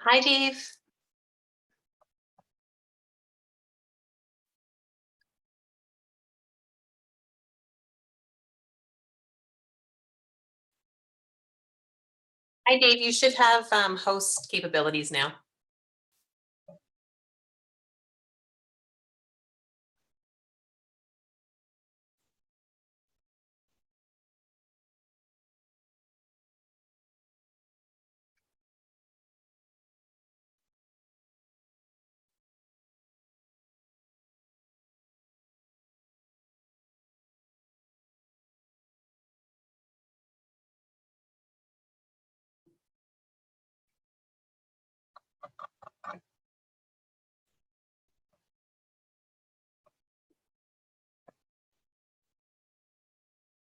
Hi, Dave. Hi, Dave. You should have host capabilities now.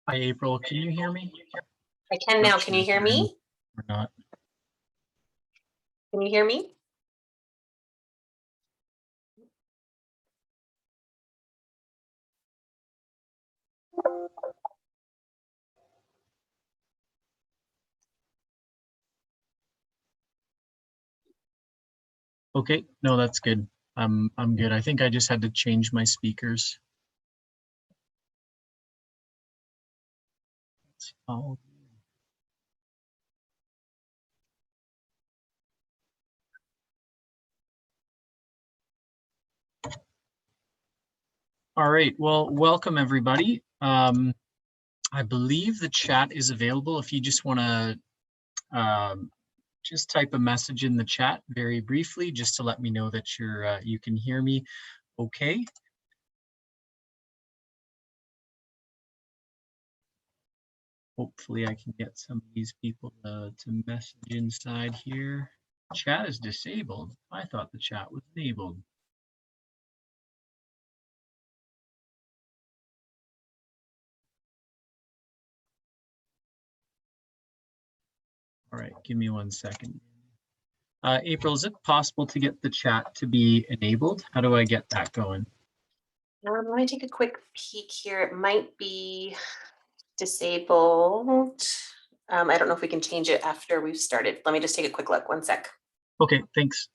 Hi, April. Can you hear me? I can now. Can you hear me? Or not? Can you hear me? Okay, no, that's good. I'm good. I think I just had to change my speakers. Oh. All right, well, welcome everybody. I believe the chat is available if you just want to just type a message in the chat very briefly, just to let me know that you can hear me okay. Hopefully I can get some of these people to message inside here. Chat is disabled. I thought the chat was enabled. All right, give me 1 second. April, is it possible to get the chat to be enabled? How do I get that going? Let me take a quick peek here. It might be disabled. I don't know if we can change it after we've started. Let me just take a quick look. 1 sec. Okay, thanks.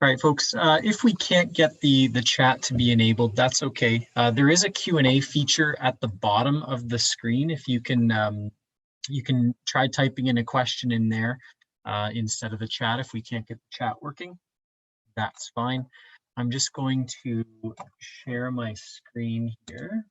All right, folks, if we can't get the chat to be enabled, that's okay. There is a Q&A feature at the bottom of the screen. If you can try typing in a question in there instead of the chat. If we can't get the chat working, that's fine. I'm just going to share my screen here.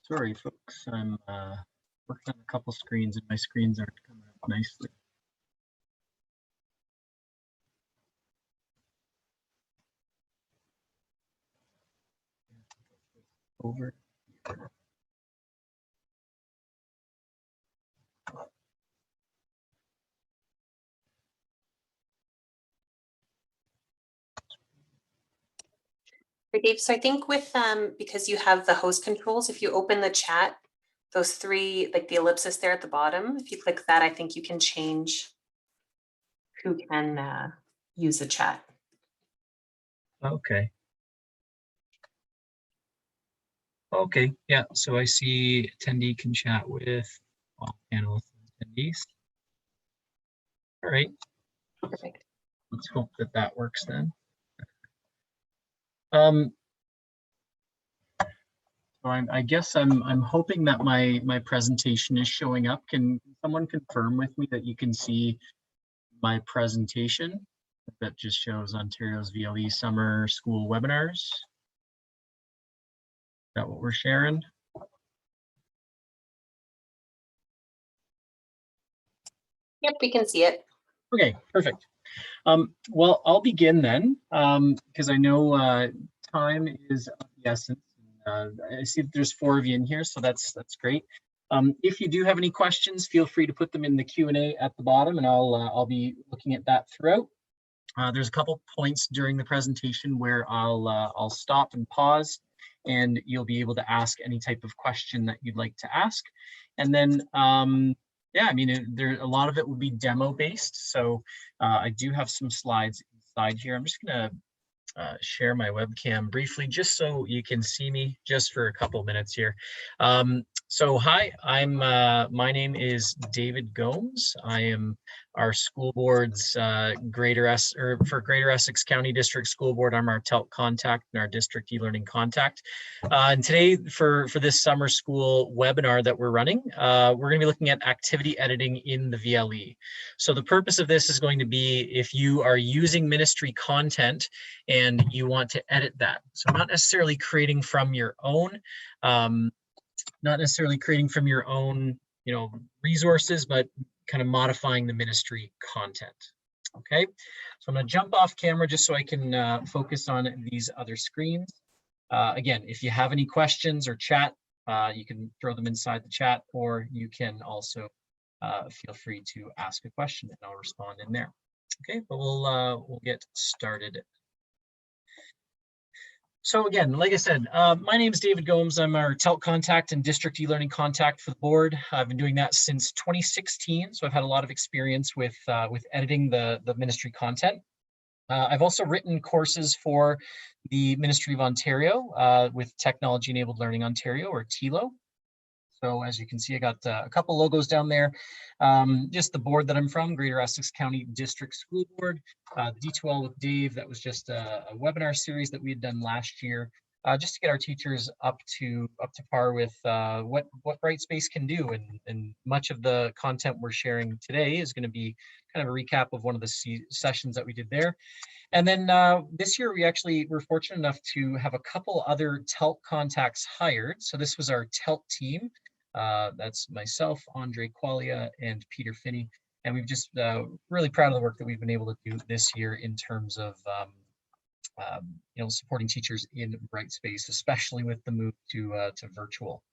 Sorry, folks, I'm working on a couple screens and my screens aren't coming up nicely. Over. Hey, Dave, so I think with because you have the host controls, if you open the chat, those three, like the ellipsis there at the bottom, if you click that, I think you can change who can use the chat. Okay. Okay, yeah, so I see attendee can chat with all panelists and attendees. All right. Perfect. Let's hope that that works then. So I guess I'm hoping that my presentation is showing up. Can someone confirm with me that you can see my presentation that just shows Ontario's VLE summer school webinars? Is that what we're sharing? Yep, we can see it. Okay, perfect. Well, I'll begin then, because I know time is of the essence. I see that there's 4 of you in here, so that's great. If you do have any questions, feel free to put them in the Q&A at the bottom, and I'll be looking at that throughout. There's a couple points during the presentation where I'll stop and pause, and you'll be able to ask any type of question that you'd like to ask. And then, yeah, I mean, there a lot of it will be demo based. So I do have some slides inside here. I'm just gonna share my webcam briefly, just so you can see me just for a couple minutes here. So hi, my name is David Gomes. I am our school board's for Greater Essex County District School Board. I'm our TELC contact and our district e-learning contact. And today for this summer school webinar that we're running, we're going to be looking at activity editing in the VLE. So the purpose of this is going to be if you are using ministry content and you want to edit that. So not necessarily creating from your own, resources, but kind of modifying the ministry content. Okay, so I'm going to jump off camera just so I can focus on these other screens. Again, if you have any questions or chat, you can throw them inside the chat, or you can also feel free to ask a question and I'll respond in there. Okay, but we'll get started. So again, like I said, my name is David Gomes. I'm our TELC contact and district e-learning contact for the board. I've been doing that since 2016, so I've had a lot of experience with editing the ministry content. I've also written courses for the Ministry of Ontario with Technology Enabled Learning Ontario, or TELO. So as you can see, I got a couple logos down there. Just the board that I'm from, Greater Essex County District School Board. D2L with Dave, that was just a webinar series that we had done last year, just to get our teachers up to par with what Brightspace can do. And much of the content we're sharing today is going to be kind of a recap of one of the sessions that we did there. And then this year, we were fortunate enough to have a couple other TELC contacts hired. So this was our TELC team. That's myself, Andre Qualia, and Peter Finney. And we've just really proud of the work that we've been able to do this year in terms of supporting teachers in Brightspace, especially with the move to virtual.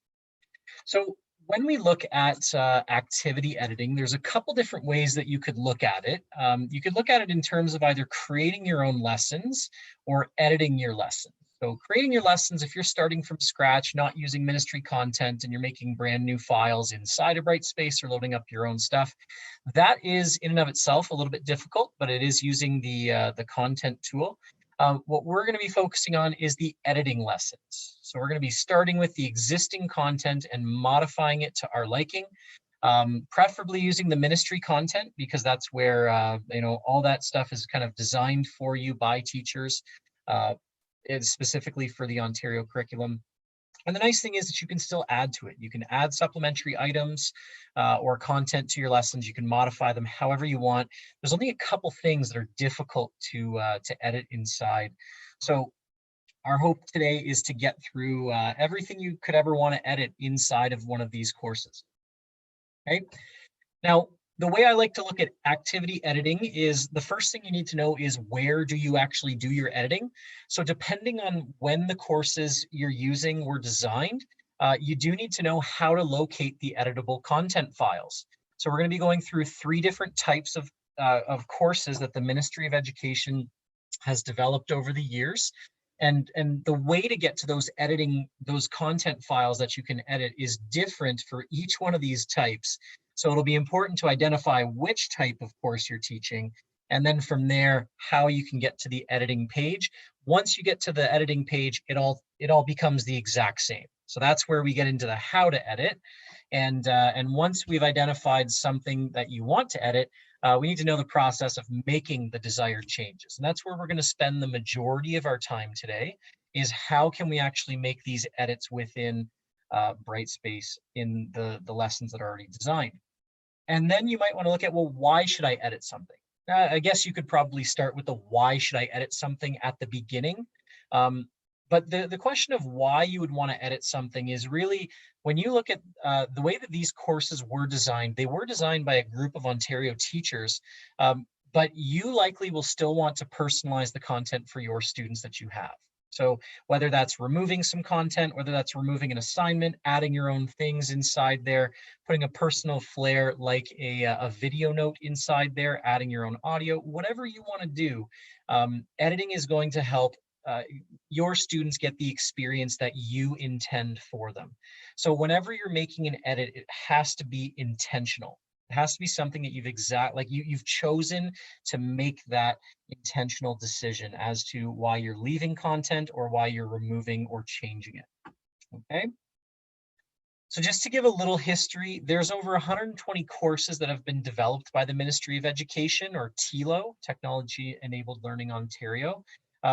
So when we look at activity editing, there's a couple different ways that you could look at it. You could look at it in terms of either creating your own lessons or editing your lessons. So creating your lessons, if you're starting from scratch, not using ministry content, and you're making brand new files inside of Brightspace or loading up your own stuff, that is in and of itself a little bit difficult, but it is using the content tool. What we're going to be focusing on is the editing lessons. So we're going to be starting with the existing content and modifying it to our liking, preferably using the ministry content, because that's where all that stuff is kind of designed for you by teachers. It's specifically for the Ontario curriculum. And the nice thing is that you can still add to it. You can add supplementary items or content to your lessons. You can modify them however you want. There's only a couple things that are difficult to edit inside. So our hope today is to get through everything you could ever want to edit inside of one of these courses. Okay. Now, the way I like to look at activity editing is the first thing you need to know is where do you actually do your editing. So depending on when the courses you're using were designed, you do need to know how to locate the editable content files. So we're going to be going through 3 different types of courses that the Ministry of Education has developed over the years. And the way to get to those content files that you can edit is different for each one of these types. So it'll be important to identify which type of course you're teaching, and then from there, how you can get to the editing page. Once you get to the editing page, it all becomes the exact same. So that's where we get into the how to edit. And once we've identified something that you want to edit, we need to know the process of making the desired changes. And that's where we're going to spend the majority of our time today, is how can we actually make these edits within Brightspace in the lessons that are already designed. And then you might want to look at, well, why should I edit something? I guess you could probably start with the why should I edit something at the beginning. But the question of why you would want to edit something is really, when you look at the way that these courses were designed, they were designed by a group of Ontario teachers but you likely will still want to personalize the content for your students that you have. So whether that's removing some content, whether that's removing an assignment, adding your own things inside there, putting a personal flair like a video note inside there, adding your own audio, whatever you want to do, editing is going to help your students get the experience that you intend for them. So whenever you're making an edit, it has to be intentional. It has to be something that you've chosen to make that intentional decision as to why you're leaving content or why you're removing or changing it. Okay. So just to give a little history, there's over 120 courses that have been developed by the Ministry of Education, or TELO, Technology Enabled Learning Ontario.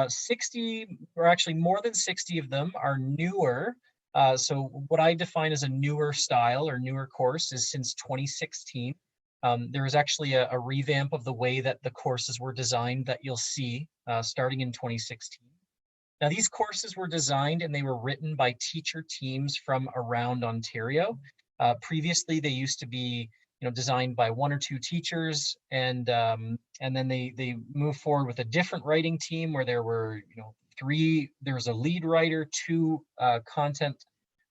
60, or actually more than 60 of them are newer. So what I define as a newer style or newer course is since 2016. There was actually a revamp of the way that the courses were designed that you'll see starting in 2016. Now, these courses were designed and they were written by teacher teams from around Ontario. Previously, they used to be, designed by one or two teachers, and then they moved forward with a different writing team where there were, three. There was a lead writer, two content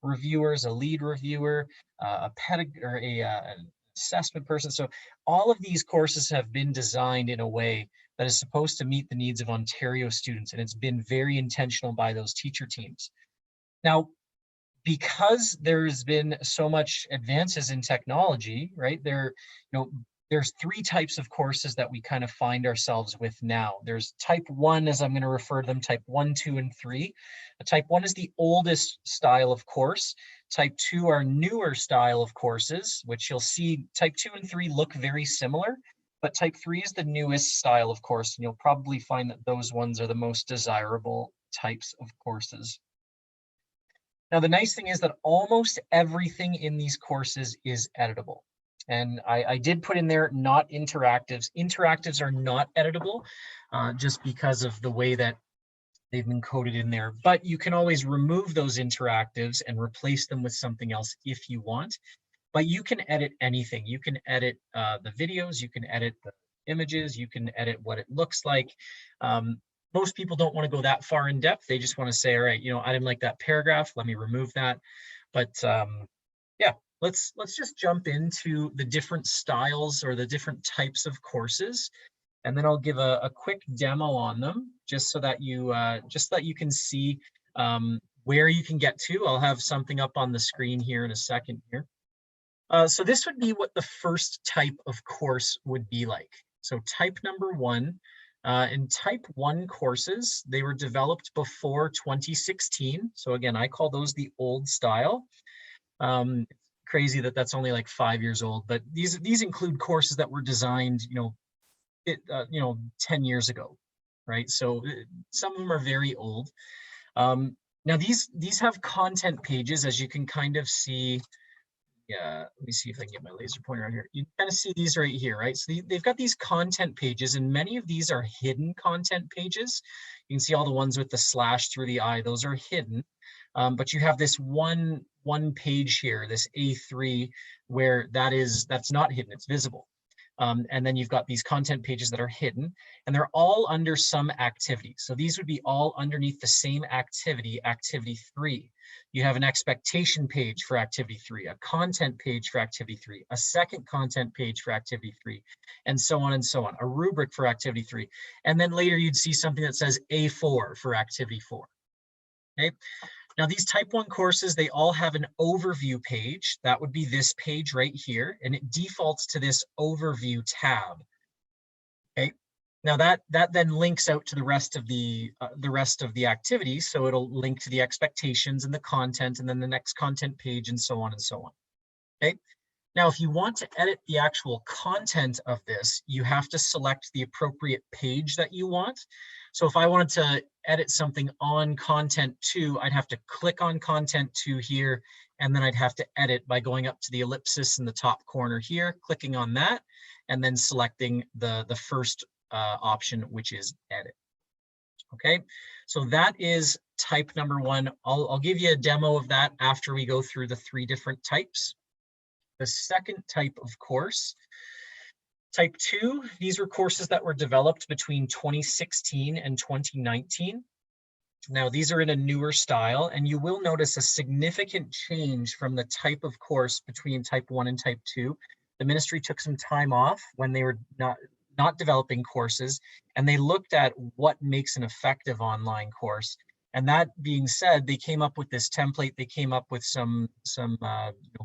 reviewers, a lead reviewer, an assessment person. So all of these courses have been designed in a way that is supposed to meet the needs of Ontario students, and it's been very intentional by those teacher teams. Now, because there's been so much advances in technology, right? There's three types of courses that we kind of find ourselves with now. There's type 1, as I'm going to refer to them, type 1, 2, and 3. Type 1 is the oldest style of course. Type 2 are newer style of courses, which you'll see type 2 and 3 look very similar. But type 3 is the newest style of course, and you'll probably find that those ones are the most desirable types of courses. Now, the nice thing is that almost everything in these courses is editable. And I did put in there not interactives. Interactives are not editable just because of the way that they've been coded in there. But you can always remove those interactives and replace them with something else if you want. But you can edit anything. You can edit the videos, you can edit the images, you can edit what it looks like. Most people don't want to go that far in depth. They just want to say, all right, I didn't like that paragraph, let me remove that. But yeah, let's just jump into the different styles or the different types of courses. And then I'll give a quick demo on them just so that you can see where you can get to. I'll have something up on the screen here in a second here. So this would be what the first type of course would be like. So type number 1, and type 1 courses, they were developed before 2016. So again, I call those the old style. Crazy that that's only like 5 years old, but these include courses that were designed, 10 years ago, right? So some of them are very old. Now these have content pages, as you can kind of see. Yeah, let me see if I can get my laser pointer on here. You kind of see these right here, right? So they've got these content pages, and many of these are hidden content pages. You can see all the ones with the slash through the I, those are hidden. But you have this one page here, this A3, where that's not hidden, it's visible. And then you've got these content pages that are hidden, and they're all under some activity. So these would be all underneath the same activity, activity 3. You have an expectation page for activity 3, a content page for activity 3, a second content page for activity 3, and so on and so on, a rubric for activity 3. And then later you'd see something that says A4 for activity 4. Okay. Now these type 1 courses, they all have an overview page. That would be this page right here, and it defaults to this overview tab. Okay. Now that then links out to the rest of the activities. So it'll link to the expectations and the content, and then the next content page, and so on and so on. Okay. Now, if you want to edit the actual content of this, you have to select the appropriate page that you want. So if I wanted to edit something on content 2, I'd have to click on content 2 here, and then I'd have to edit by going up to the ellipsis in the top corner here, clicking on that, and then selecting the first option, which is edit. Okay, so that is type number 1. I'll give you a demo of that after we go through the 3 different types. The second type of course Type 2, these were courses that were developed between 2016 and 2019. Now, these are in a newer style, and you will notice a significant change from the type of course between type 1 and type 2. The ministry took some time off when they were not developing courses, and they looked at what makes an effective online course. And that being said, they came up with this template. They came up with some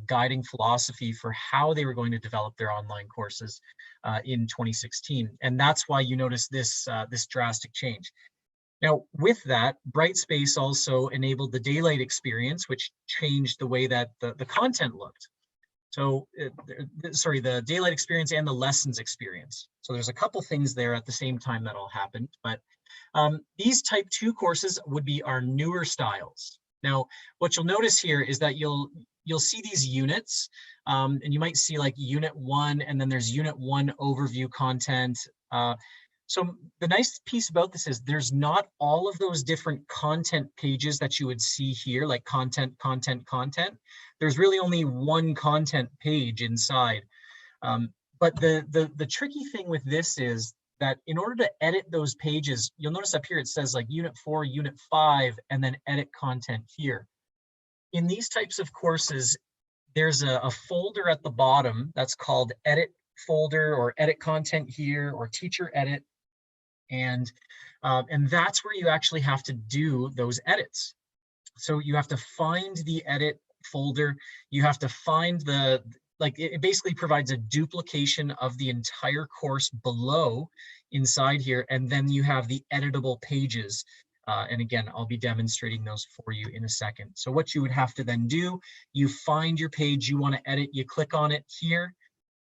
guiding philosophy for how they were going to develop their online courses in 2016. And that's why you notice this drastic change. Now, with that, Brightspace also enabled the daylight experience, which changed the way that the content looked. So, sorry, the daylight experience and the lessons experience. So there's a couple things there at the same time that all happened, but these type 2 courses would be our newer styles. Now, what you'll notice here is that you'll see these units, and you might see like unit 1, and then there's unit 1 overview content. So the nice piece about this is there's not all of those different content pages that you would see here, like content. There's really only one content page inside. But the tricky thing with this is that in order to edit those pages, you'll notice up here it says like unit 4, unit 5, and then edit content here. In these types of courses, there's a folder at the bottom that's called edit folder or edit content here or teacher edit. And that's where you actually have to do those edits. So you have to find the edit folder. You have to find it basically provides a duplication of the entire course below inside here. And then you have the editable pages. And again, I'll be demonstrating those for you in a second. So what you would have to then do, you find your page you want to edit, you click on it here,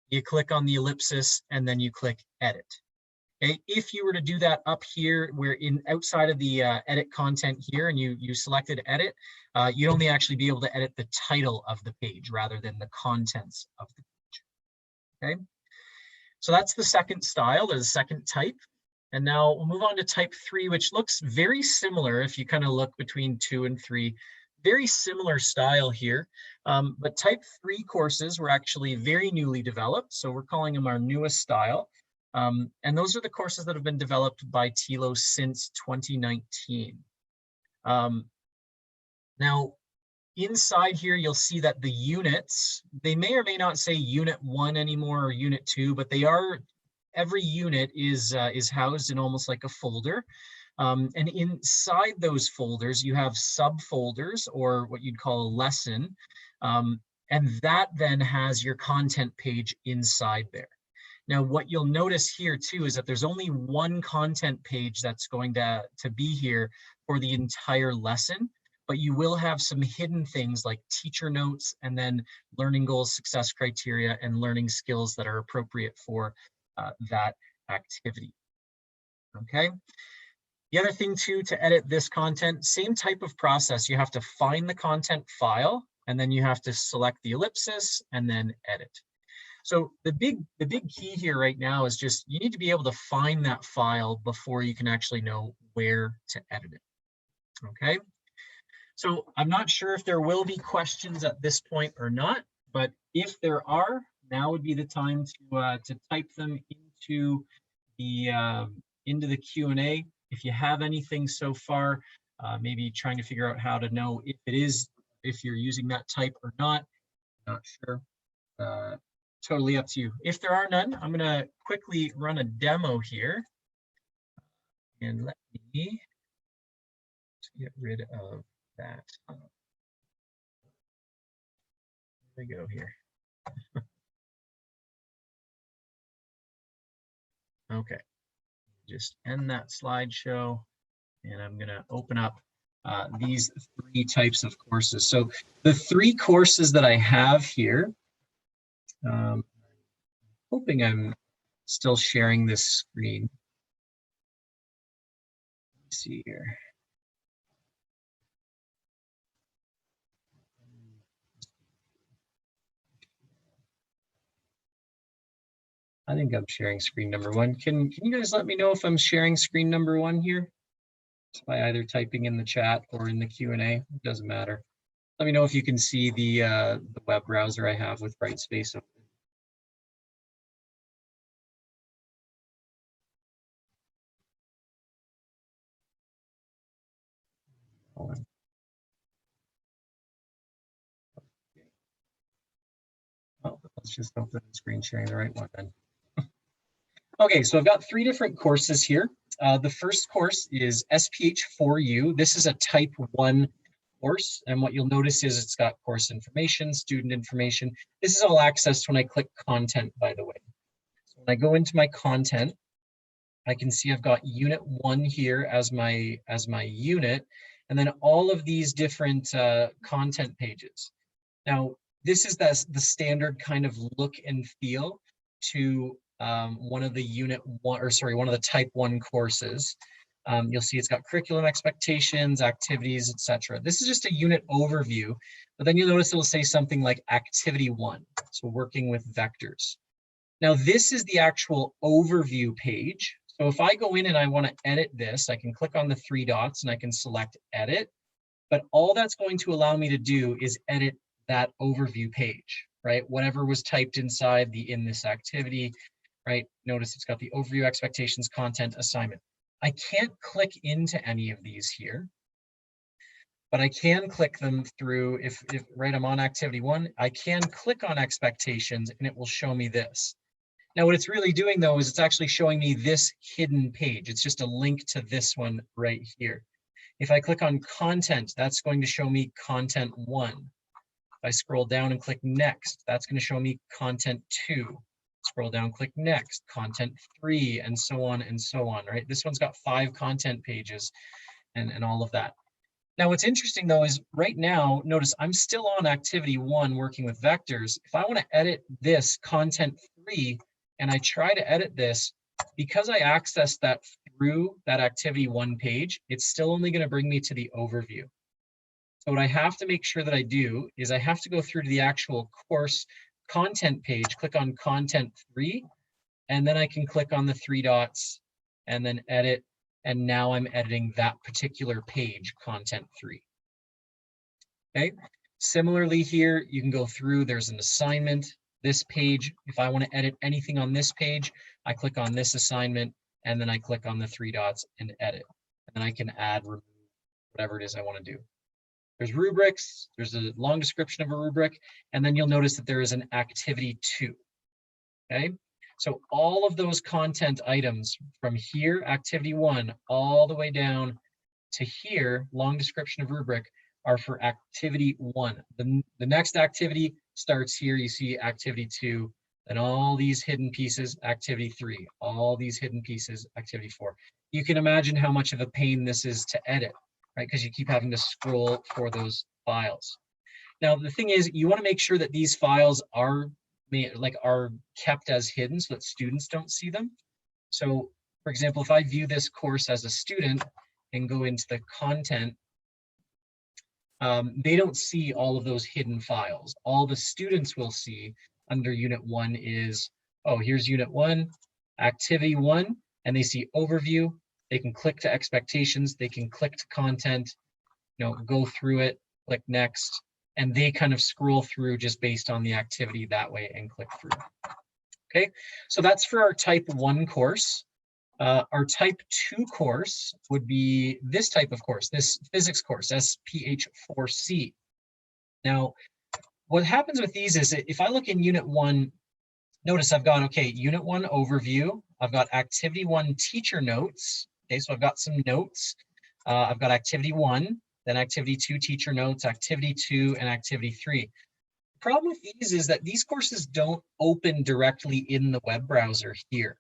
you click on the ellipsis, and then you click edit. Okay, if you were to do that up here, where outside of the edit content here, and you selected edit, you'd only actually be able to edit the title of the page rather than the contents of the page. Okay, so that's the second style, or the second type. And now we'll move on to type 3, which looks very similar if you kind of look between 2 and 3. Very similar style here, but type 3 courses were actually very newly developed, so we're calling them our newest style. And those are the courses that have been developed by TILO since 2019. Now, inside here, you'll see that the units, they may or may not say unit 1 anymore or unit 2, but they are, every unit is housed in almost like a folder. And inside those folders, you have subfolders, or what you'd call a lesson. And that then has your content page inside there. Now, what you'll notice here too is that there's only one content page that's going to be here for the entire lesson, but you will have some hidden things like teacher notes and then learning goals, success criteria, and learning skills that are appropriate for that activity. Okay. The other thing too, to edit this content, same type of process. You have to find the content file, and then you have to select the ellipsis and then edit. So the big key here right now is just you need to be able to find that file before you can actually know where to edit it. Okay. So I'm not sure if there will be questions at this point or not, but if there are, now would be the time to type them into the Q&A. If you have anything so far, maybe trying to figure out how to know if you're using that type or not, not sure. Totally up to you. If there are none, I'm going to quickly run a demo here. And let me get rid of that. There we go here. Okay. Just end that slideshow. And I'm going to open up these 3 types of courses. So the 3 courses that I have here, hoping I'm still sharing this screen. Let's see here. I think I'm sharing screen number 1. Can you guys let me know if I'm sharing screen number 1 here? By either typing in the chat or in the Q&A, it doesn't matter. Let me know if you can see the web browser I have with Brightspace open. going. Oh, let's just open the screen sharing the right one then. Okay, so I've got 3 different courses here. The first course is SPH4U. This is a type 1 course, and what you'll notice is it's got course information, student information. This is all accessed when I click content, by the way. So when I go into my content, I can see I've got unit 1 here as my unit, and then all of these different content pages. Now, this is the standard kind of look and feel to one of the one of the type 1 courses. You'll see it's got curriculum expectations, activities, etc. This is just a unit overview, but then you'll notice it'll say something like activity 1, so working with vectors. Now, this is the actual overview page. So if I go in and I want to edit this, I can click on the 3 dots and I can select edit, but all that's going to allow me to do is edit that overview page, right? Whatever was typed inside in this activity, right? Notice it's got the overview, expectations, content, assignment. I can't click into any of these here, but I can click them through, if right, I'm on activity 1, I can click on expectations and it will show me this. Now, what it's really doing though, is it's actually showing me this hidden page. It's just a link to this one right here. If I click on content, that's going to show me content 1. If I scroll down and click next, that's going to show me content 2. Scroll down, click next, content 3, and so on and so on, right? This one's got 5 content pages and all of that. Now, what's interesting though is right now, notice I'm still on activity 1 working with vectors. If I want to edit this content 3 and I try to edit this, because I accessed that through that activity 1 page, it's still only going to bring me to the overview. So what I have to make sure that I do is I have to go through to the actual course content page, click on content 3, and then I can click on the 3 dots and then edit. And now I'm editing that particular page, content 3. Okay. Similarly here, you can go through, there's an assignment. This page, if I want to edit anything on this page, I click on this assignment and then I click on the 3 dots and edit. And then I can add, remove, whatever it is I want to do. There's rubrics, there's a long description of a rubric, and then you'll notice that there is an activity 2. Okay. So all of those content items from here, activity 1, all the way down to here, long description of rubric, are for activity 1. The next activity starts here. You see activity 2, and all these hidden pieces, activity 3, all these hidden pieces, activity 4. You can imagine how much of a pain this is to edit, right? Because you keep having to scroll for those files. Now, the thing is, you want to make sure that these files are kept as hidden so that students don't see them. So, for example, if I view this course as a student and go into the content, they don't see all of those hidden files. All the students will see under unit 1 is, oh, here's unit 1, activity 1, and they see overview. They can click to expectations. They can click to content, go through it, click next, and they kind of scroll through just based on the activity that way and click through. Okay, so that's for our type 1 course. Our type 2 course would be this type of course, this physics course, SPH4C. Now, what happens with these is if I look in unit 1, notice I've got, okay, unit 1 overview, I've got activity 1 teacher notes. Okay, so I've got some notes. I've got activity 1, then activity 2 teacher notes, activity 2, and activity 3. The problem with these is that these courses don't open directly in the web browser here.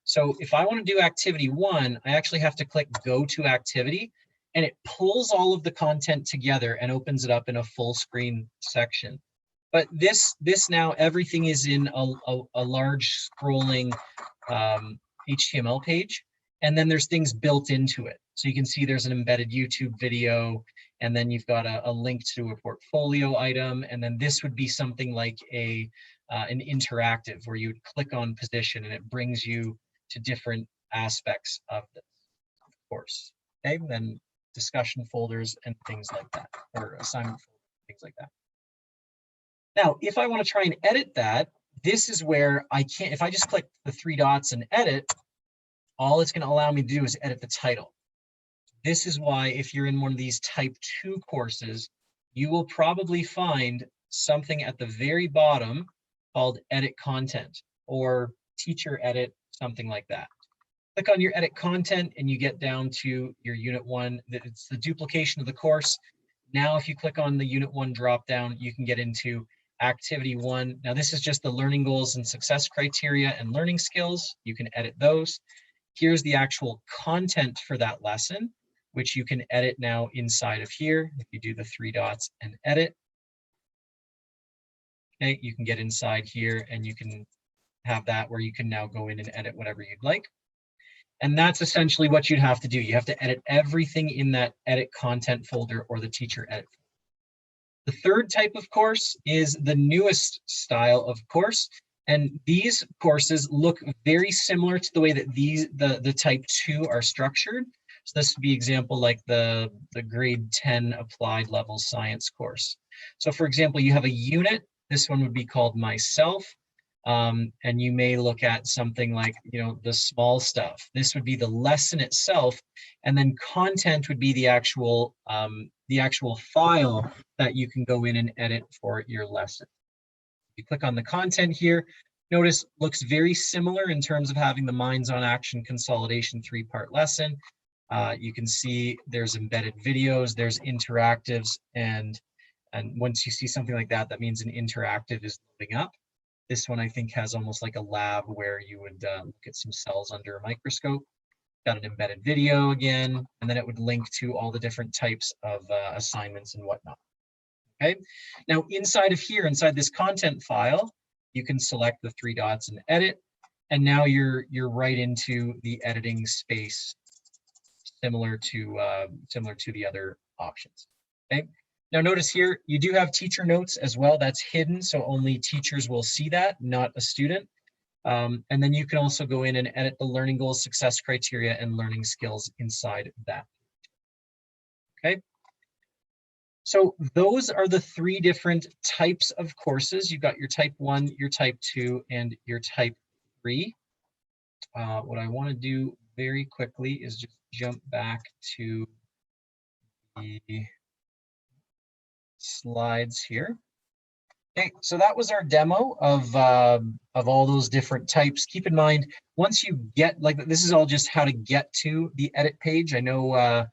So if I want to do activity 1, I actually have to click go to activity, and it pulls all of the content together and opens it up in a full screen section. But this now, everything is in a large scrolling HTML page, and then there's things built into it. So you can see there's an embedded YouTube video, and then you've got a link to a portfolio item, and then this would be something like an interactive where you would click on position and it brings you to different aspects of this course. Okay, and then discussion folders and things like that, or assignment folders, things like that. Now, if I want to try and edit that, this is where I can't, if I just click the 3 dots and edit, all it's going to allow me to do is edit the title. This is why if you're in one of these type 2 courses, you will probably find something at the very bottom called edit content or teacher edit, something like that. Click on your edit content and you get down to your unit 1. It's the duplication of the course. Now, if you click on the unit 1 dropdown, you can get into activity 1. Now, this is just the learning goals and success criteria and learning skills. You can edit those. Here's the actual content for that lesson, which you can edit now inside of here. If you do the 3 dots and edit, okay, you can get inside here and you can have that where you can now go in and edit whatever you'd like. And that's essentially what you'd have to do. You have to edit everything in that edit content folder or the teacher edit. The third type of course is the newest style of course. And these courses look very similar to the way that the type 2 are structured. So this would be example like the grade 10 applied level science course. So for example, you have a unit. This one would be called myself. And you may look at something like, the small stuff. This would be the lesson itself, and then content would be the actual file that you can go in and edit for your lesson. You click on the content here. Notice looks very similar in terms of having the Minds on Action consolidation 3-part lesson. You can see there's embedded videos, there's interactives, and once you see something like that, that means an interactive is loading up. This one, I think, has almost like a lab where you would look at some cells under a microscope. Got an embedded video again, and then it would link to all the different types of assignments and whatnot. Okay, now inside of here, inside this content file, you can select the 3 dots and edit, and now you're right into the editing space, similar to the other options. Okay. Now notice here, you do have teacher notes as well. That's hidden, so only teachers will see that, not a student. And then you can also go in and edit the learning goals, success criteria, and learning skills inside that. Okay. So those are the 3 different types of courses. You've got your type 1, your type 2, and your type 3. What I want to do very quickly is just jump back to the slides here. Okay, so that was our demo of all those different types. Keep in mind, once you get, this is all just how to get to the edit page. I know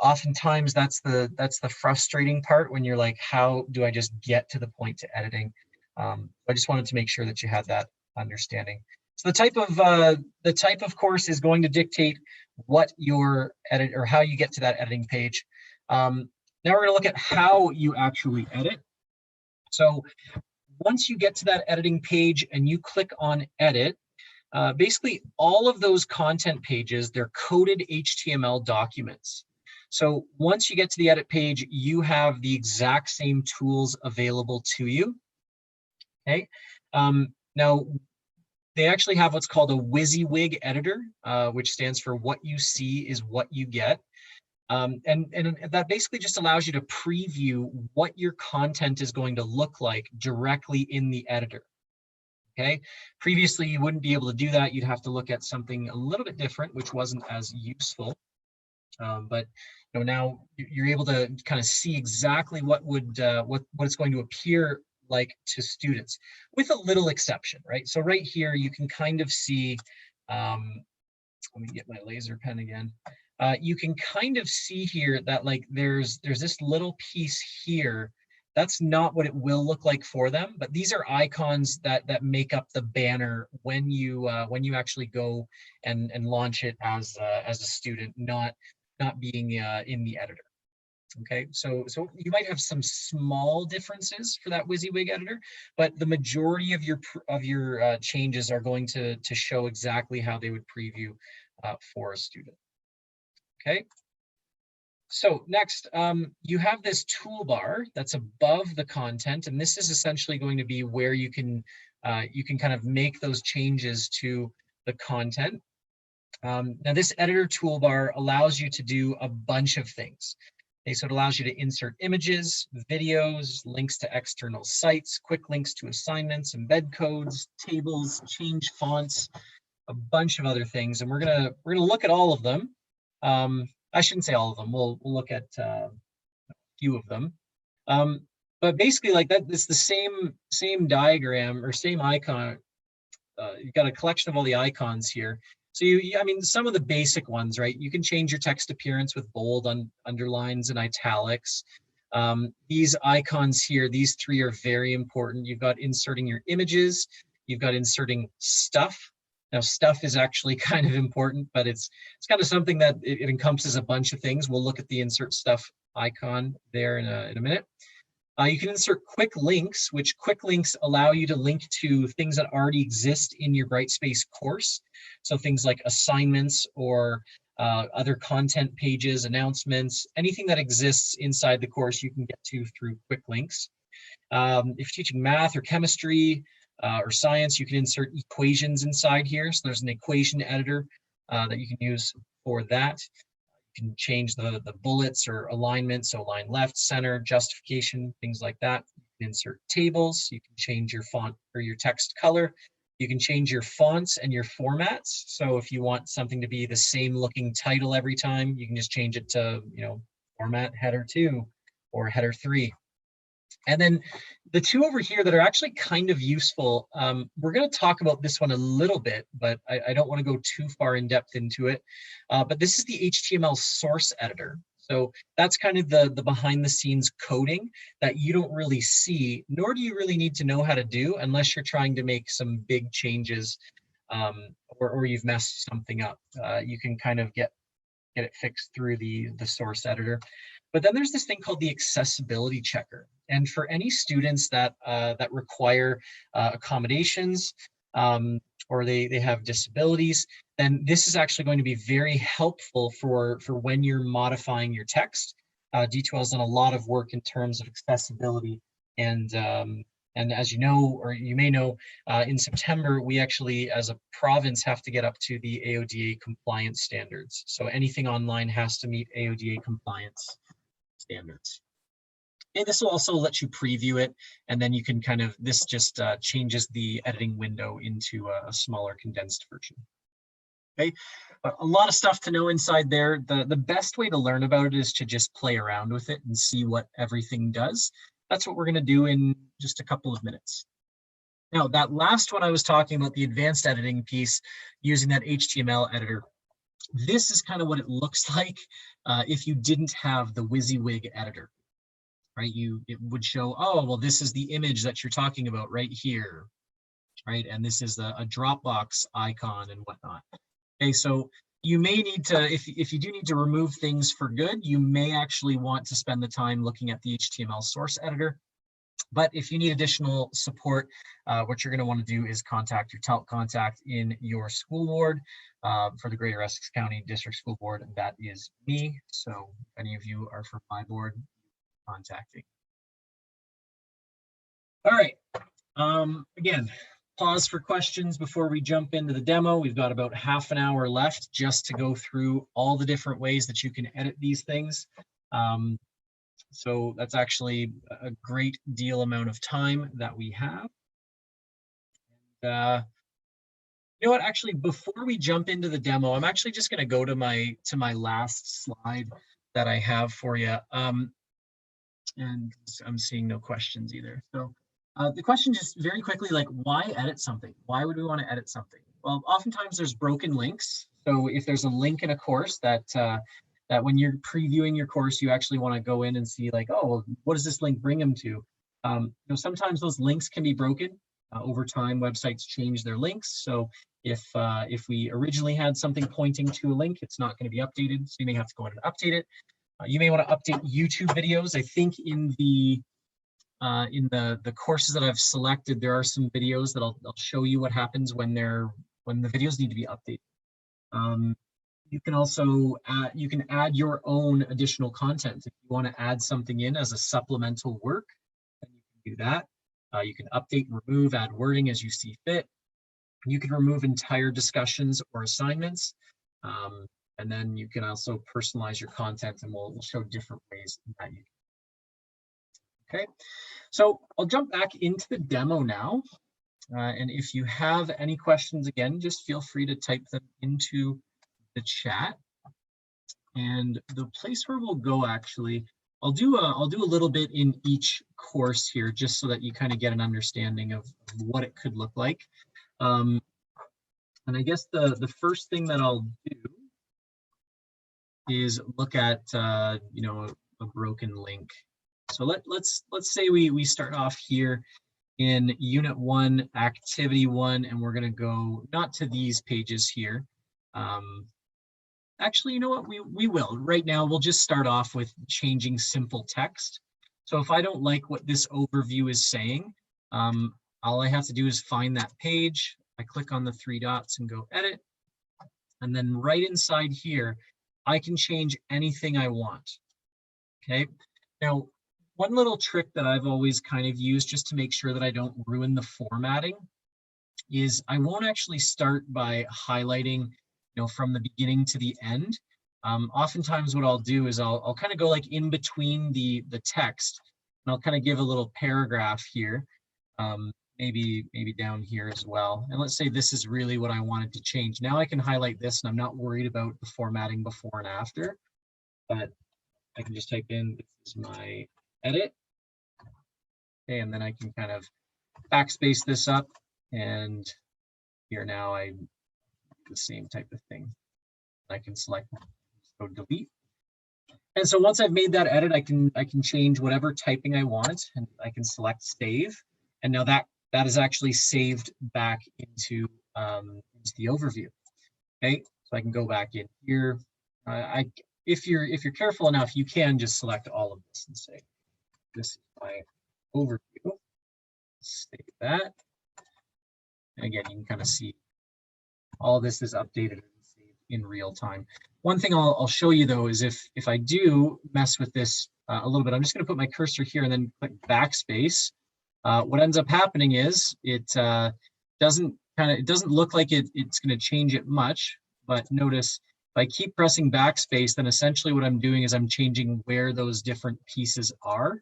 oftentimes that's the frustrating part when you're like, how do I just get to the point to editing? I just wanted to make sure that you had that understanding. So the type of course is going to dictate what your edit or how you get to that editing page. Now we're going to look at how you actually edit. So once you get to that editing page and you click on edit, basically all of those content pages, they're coded HTML documents. So once you get to the edit page, you have the exact same tools available to you. Okay. Now they actually have what's called a WYSIWYG editor, which stands for what you see is what you get. And that basically just allows you to preview what your content is going to look like directly in the editor. Okay. Previously, you wouldn't be able to do that. You'd have to look at something a little bit different, which wasn't as useful. But now you're able to kind of see exactly what it's going to appear like to students, with a little exception, right? So right here, you can kind of see. Let me get my laser pen again. You can kind of see here that there's this little piece here. That's not what it will look like for them, but these are icons that make up the banner when you actually go and launch it as a student, not being in the editor. Okay, so you might have some small differences for that WYSIWYG editor, but the majority of your changes are going to show exactly how they would preview for a student. Okay. So next, you have this toolbar that's above the content, and this is essentially going to be where you can kind of make those changes to the content. Now, this editor toolbar allows you to do a bunch of things. Okay, so it allows you to insert images, videos, links to external sites, quick links to assignments, embed codes, tables, change fonts, a bunch of other things, and we're gonna look at all of them. I shouldn't say all of them. We'll look at a few of them. But basically, like that, it's the same diagram or same icon. You've got a collection of all the icons here. So I mean, some of the basic ones, right? You can change your text appearance with bold, underlines, and italics. These icons here, these three are very important. You've got inserting your images. You've got inserting stuff. Now, stuff is actually kind of important, but it's kind of something that it encompasses a bunch of things. We'll look at the insert stuff icon there in a minute. You can insert quick links, which quick links allow you to link to things that already exist in your Brightspace course. So things like assignments or other content pages, announcements, anything that exists inside the course you can get to through quick links. If you're teaching math or chemistry or science, you can insert equations inside here. So there's an equation editor that you can use for that. You can change the bullets or alignment, so align left, center, justification, things like that. You can insert tables. You can change your font or your text color. You can change your fonts and your formats. So if you want something to be the same looking title every time, you can just change it to, format header 2 or header 3. And then the two over here that are actually kind of useful, we're going to talk about this one a little bit, but I don't want to go too far in depth into it. But this is the HTML source editor. So that's kind of the behind the scenes coding that you don't really see, nor do you really need to know how to do unless you're trying to make some big changes or you've messed something up. You can kind of get it fixed through the source editor. But then there's this thing called the accessibility checker. And for any students that require accommodations or they have disabilities, then this is actually going to be very helpful for when you're modifying your text. D2L's done a lot of work in terms of accessibility. And as you know, or you may know, in September, we actually, as a province, have to get up to the AODA compliance standards. So anything online has to meet AODA compliance standards. And this will also let you preview it, and then you can this just changes the editing window into a smaller condensed version. Okay, a lot of stuff to know inside there. The best way to learn about it is to just play around with it and see what everything does. That's what we're going to do in just a couple of minutes. Now, that last one I was talking about, the advanced editing piece using that HTML editor, this is kind of what it looks like if you didn't have the WYSIWYG editor, right? It would show, oh, well, this is the image that you're talking about right here, right? And this is a Dropbox icon and whatnot. Okay, so you may need to, if you do need to remove things for good, you may actually want to spend the time looking at the HTML source editor. But if you need additional support, what you're going to want to do is contact your TELT contact in your school board. For the Greater Essex County District School Board, that is me. So if any of you are from my board, contacting. All right. Again, pause for questions before we jump into the demo. We've got about half an hour left just to go through all the different ways that you can edit these things. So that's actually a great deal amount of time that we have. You know what, actually, before we jump into the demo, I'm actually just going to go to my last slide that I have for you. And I'm seeing no questions either. So the question just very quickly, like, why edit something? Why would we want to edit something? Well, oftentimes there's broken links. So if there's a link in a course that when you're previewing your course, you actually want to go in and see like, oh, well, what does this link bring them to? Sometimes those links can be broken. Over time, websites change their links. So if we originally had something pointing to a link, it's not going to be updated. So you may have to go in and update it. You may want to update YouTube videos. I think in the courses that I've selected, there are some videos that I'll show you what happens when the videos need to be updated. You can also add your own additional content. If you want to add something in as a supplemental work, then you can do that. You can update and remove, add wording as you see fit. You can remove entire discussions or assignments. And then you can also personalize your content, and we'll show different ways that you can. Okay, so I'll jump back into the demo now. And if you have any questions, again, just feel free to type them into the chat. And the place where we'll go, actually, I'll do a little bit in each course here, just so that you kind of get an understanding of what it could look like. And I guess the first thing that I'll do is look at you know, a broken link. So let's say we start off here in Unit 1, Activity 1, and we're going to go not to these pages here. Actually, you know what? We will. Right now, we'll just start off with changing simple text. So if I don't like what this overview is saying, all I have to do is find that page. I click on the 3 dots and go Edit. And then right inside here, I can change anything I want. Okay. Now, one little trick that I've always kind of used just to make sure that I don't ruin the formatting is I won't actually start by highlighting, you know, from the beginning to the end. Oftentimes what I'll do is I'll kind of go like in between the text, and I'll kind of give a little paragraph here, maybe down here as well. And let's say this is really what I wanted to change. Now I can highlight this and I'm not worried about the formatting before and after, but I can just type in, this is my edit. Okay, and then I can kind of backspace this up, and here now I do the same type of thing. I can select, go delete. And so once I've made that edit, I can change whatever typing I want, and I can select save. And now that is actually saved back into the overview. Okay, so I can go back in here. If you're careful enough, you can just select all of this and say, this is my overview. Save that. And again, you can kind of see all this is updated in real time. One thing I'll show you though is if I do mess with this a little bit, I'm just going to put my cursor here and then click backspace. What ends up happening is it doesn't look like it's going to change it much, but notice if I keep pressing backspace, then essentially what I'm doing is I'm changing where those different pieces are.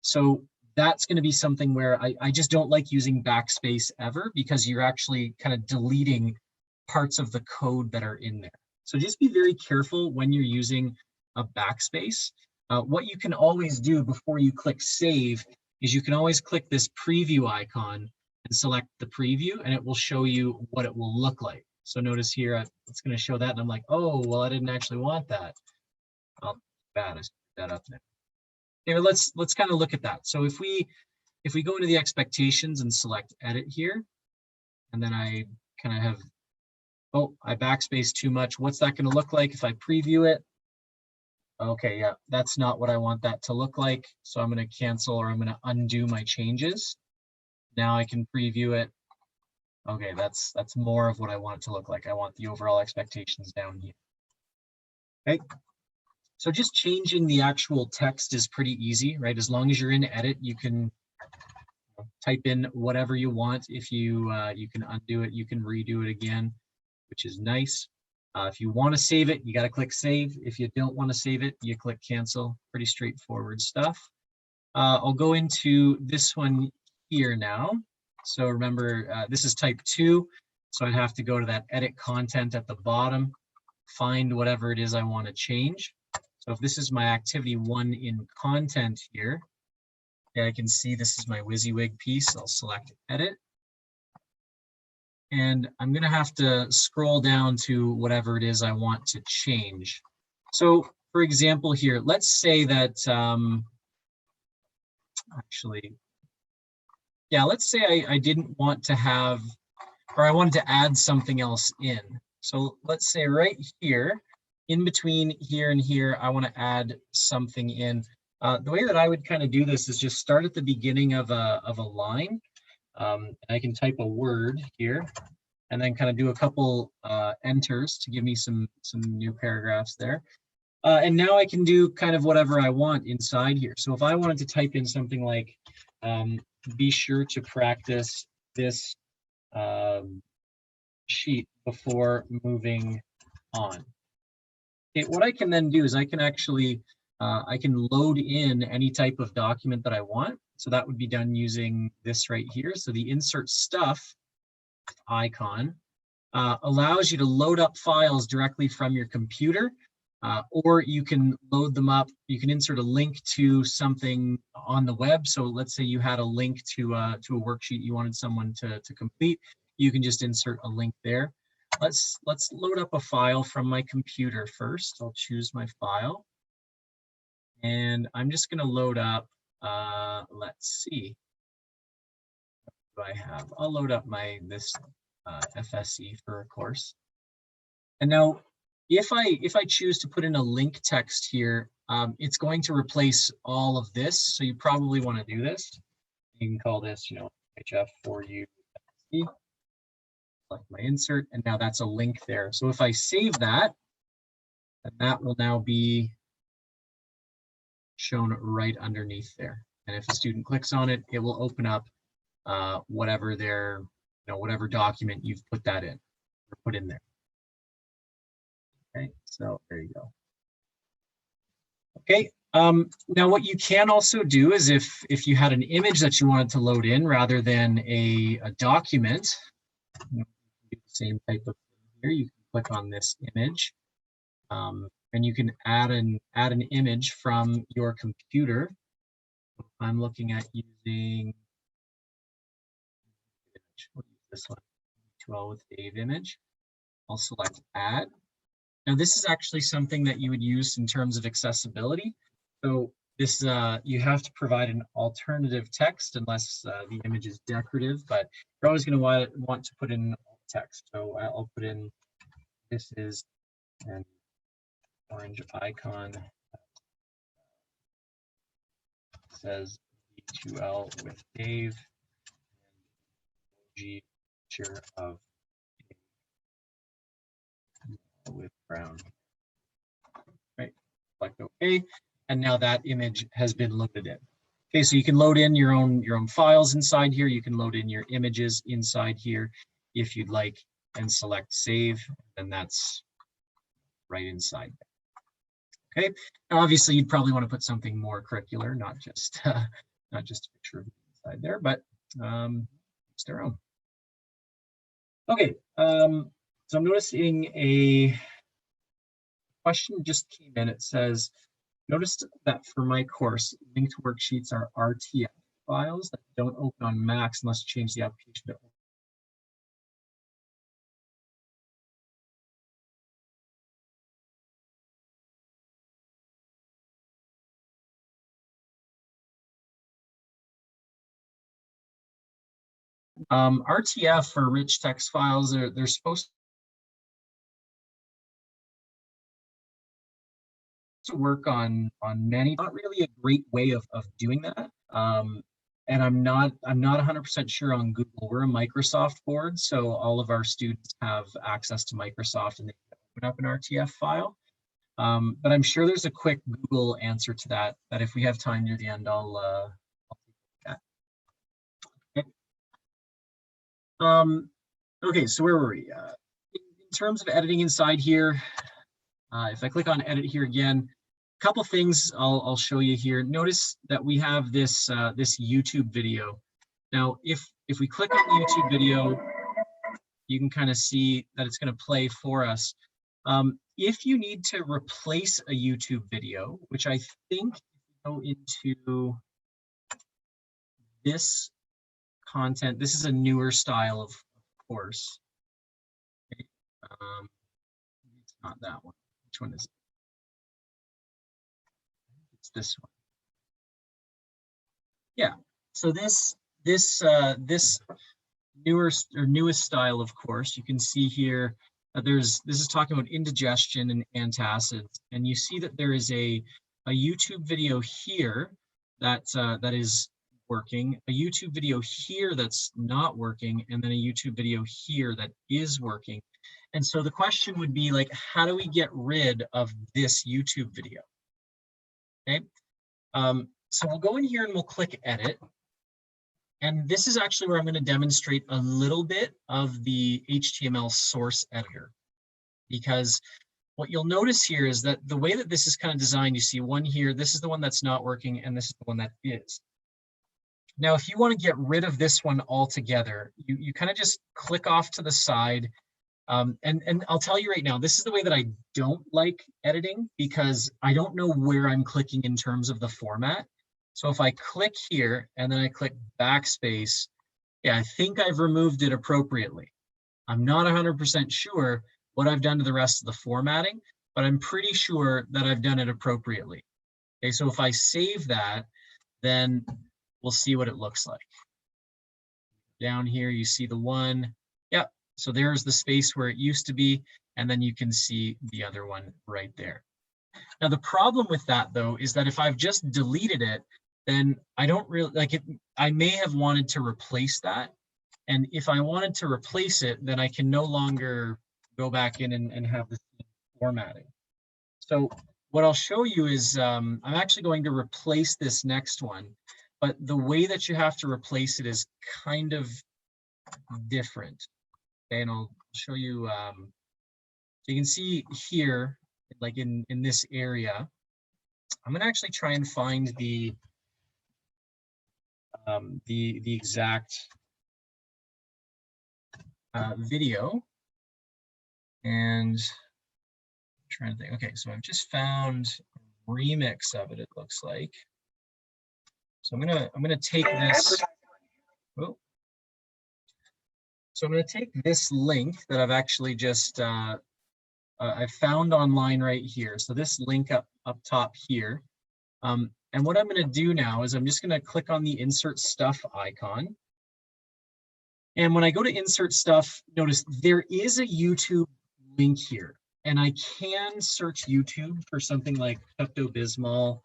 So that's going to be something where I just don't like using backspace ever, because you're actually kind of deleting parts of the code that are in there. So just be very careful when you're using a backspace. What you can always do before you click save is you can always click this preview icon and select the preview, and it will show you what it will look like. So notice here, it's going to show that, and I'm like, oh, well, I didn't actually want that. Oh, bad, I screwed that up now. Okay, well, let's kind of look at that. So if we go into the expectations and select edit here, and then I kind of have, oh, I backspaced too much. What's that going to look like if I preview it? Okay, yeah, that's not what I want that to look like. So I'm going to cancel, or I'm going to undo my changes. Now I can preview it. Okay, that's more of what I want it to look like. I want the overall expectations down here. Okay. So just changing the actual text is pretty easy, right? As long as you're in edit, you can type in whatever you want. If you can undo it, you can redo it again, which is nice. If you want to save it, you got to click save. If you don't want to save it, you click cancel. Pretty straightforward stuff. I'll go into this one here now. So remember, this is type 2. So I'd have to go to that edit content at the bottom, find whatever it is I want to change. So if this is my activity 1 in content here, okay, I can see this is my WYSIWYG piece. I'll select edit. And I'm going to have to scroll down to whatever it is I want to change. So for example here, let's say that, actually, yeah, let's say I didn't want to have, or I wanted to add something else in. So let's say right here, in between here and here, I want to add something in. The way that I would kind of do this is just start at the beginning of a line. I can type a word here, and then kind of do a couple enters to give me some new paragraphs there. And now I can do kind of whatever I want inside here. So if I wanted to type in something like, be sure to practice this sheet before moving on. Okay, what I can then do is I can actually, I can load in any type of document that I want. So that would be done using this right here. So the insert stuff icon allows you to load up files directly from your computer. or you can load them up. You can insert a link to something on the web. So let's say you had a link to a worksheet you wanted someone to complete. You can just insert a link there. Let's load up a file from my computer first. I'll choose my file. And I'm just going to load up, let's see. What do I have? I'll load up this FSE for a course. And now, if I choose to put in a link text here, it's going to replace all of this. So you probably want to do this. You can call this, HF for you. Select my insert, and now that's a link there. So if I save that, then that will now be shown right underneath there. And if a student clicks on it, it will open up whatever whatever document you've put that in or put in there. Okay, so there you go. Okay, now what you can also do is if you had an image that you wanted to load in rather than a document, you know, do the same type of thing here. You can click on this image, and you can add an image from your computer. I'm looking at using this one, 12 with Dave image. I'll select add. Now this is actually something that you would use in terms of accessibility. So this you have to provide an alternative text unless the image is decorative, but you're always going to want to put in text. So I'll put in, this is an orange icon that says V2L with Dave, and picture of with brown. Right, select OK, and now that image has been loaded in. Okay, so you can load in your own files inside here. You can load in your images inside here if you'd like, and select save, and that's right inside there. Okay, now obviously you'd probably want to put something more curricular, not just a picture of inside there, but it's their own. Okay, so I'm noticing a question just came in. It says, noticed that for my course, linked worksheets are RTF files that don't open on Macs unless you change the application to RTF or rich text files, they're supposed to work on many, not really a great way of doing that. And I'm not 100% sure on Google. We're a Microsoft board, so all of our students have access to Microsoft and they can open up an RTF file. But I'm sure there's a quick Google answer to that if we have time near the end, I'll take that. Okay. Okay, so where were we? In terms of editing inside here, if I click on edit here again, a couple things I'll show you here. Notice that we have this this YouTube video. Now, if we click on the YouTube video, you can kind of see that it's going to play for us. If you need to replace a YouTube video, which I think go into this content, this is a newer style of course. Okay. It's not that one. Which one is it? It's this one. Yeah. So this newest style of course, you can see here this is talking about indigestion and antacids, and you see that there is a YouTube video here that is working, a YouTube video here that's not working, and then a YouTube video here that is working. And so the question would be like, how do we get rid of this YouTube video? Okay, so we'll go in here and we'll click edit. And this is actually where I'm going to demonstrate a little bit of the HTML source editor. Because what you'll notice here is that the way that this is kind of designed, you see one here, this is the one that's not working, and this is the one that is. Now, if you want to get rid of this one altogether, you kind of just click off to the side. And I'll tell you right now, this is the way that I don't like editing because I don't know where I'm clicking in terms of the format. So if I click here and then I click backspace, yeah, I think I've removed it appropriately. I'm not 100% sure what I've done to the rest of the formatting, but I'm pretty sure that I've done it appropriately. Okay, so if I save that, then we'll see what it looks like. Down here, you see the one. Yep, so there's the space where it used to be, and then you can see the other one right there. Now, the problem with that, though, is that if I've just deleted it, then I don't really, like it, I may have wanted to replace that. And if I wanted to replace it, then I can no longer go back in and have the formatting. So what I'll show you is I'm actually going to replace this next one, but the way that you have to replace it is kind of different. Okay, and I'll show you, so you can see here, like in this area, I'm gonna actually try and find the exact video, and I'm trying to think. Okay, so I've just found a remix of it. It looks like. So I'm gonna take this. Oh, so I'm gonna take this link that I've actually just I found online right here. So this link up top here. And what I'm gonna do now is I'm just gonna click on the insert stuff icon. And when I go to insert stuff, notice there is a YouTube link here. And I can search YouTube for something like Pepto-Bismol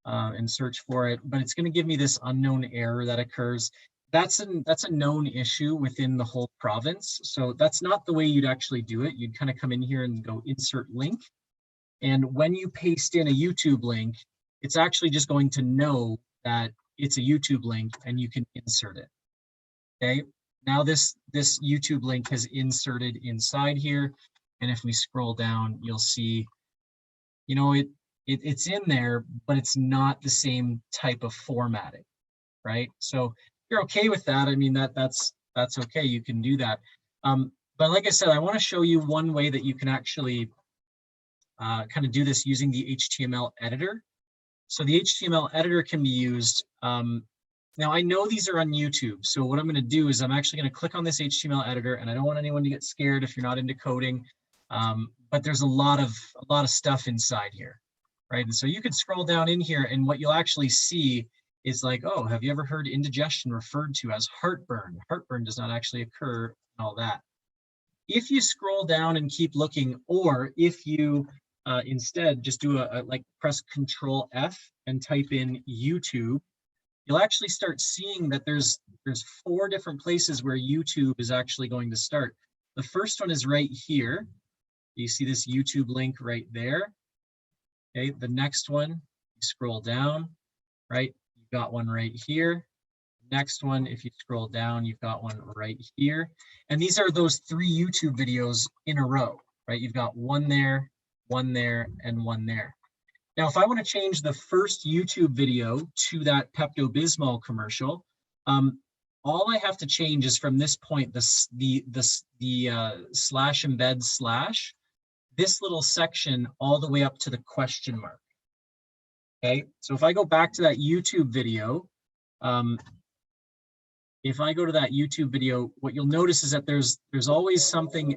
and search for it, but it's going to give me this unknown error that occurs. That's a known issue within the whole province. So that's not the way you'd actually do it. You'd kind of come in here and go insert link. And when you paste in a YouTube link, it's actually just going to know that it's a YouTube link and you can insert it. Okay. Now this YouTube link has inserted inside here. And if we scroll down, you'll see, you know, it's in there, but it's not the same type of formatting, right? So if you're okay with that, I mean, that's okay, you can do that. But like I said, I want to show you one way that you can actually kind of do this using the HTML editor. So the HTML editor can be used. Now I know these are on YouTube, so what I'm going to do is I'm actually going to click on this HTML editor, and I don't want anyone to get scared if you're not into coding, but there's a lot of stuff inside here, right? And so you can scroll down in here, and what you'll actually see is like, oh, have you ever heard indigestion referred to as heartburn? Heartburn does not actually occur and all that. If you scroll down and keep looking, or if you instead just do like press Control F and type in YouTube, you'll actually start seeing that there's 4 different places where YouTube is actually going to start. The first one is right here. You see this YouTube link right there. Okay, the next one, you scroll down, right? You've got one right here. Next one, if you scroll down, you've got one right here. And these are those 3 YouTube videos in a row, right? You've got one there, and one there. Now, if I want to change the first YouTube video to that Pepto-Bismol commercial, all I have to change is from this point, the slash embed slash, this little section all the way up to the question mark. Okay, so if I go back to that YouTube video, if I go to that YouTube video, what you'll notice is that there's always something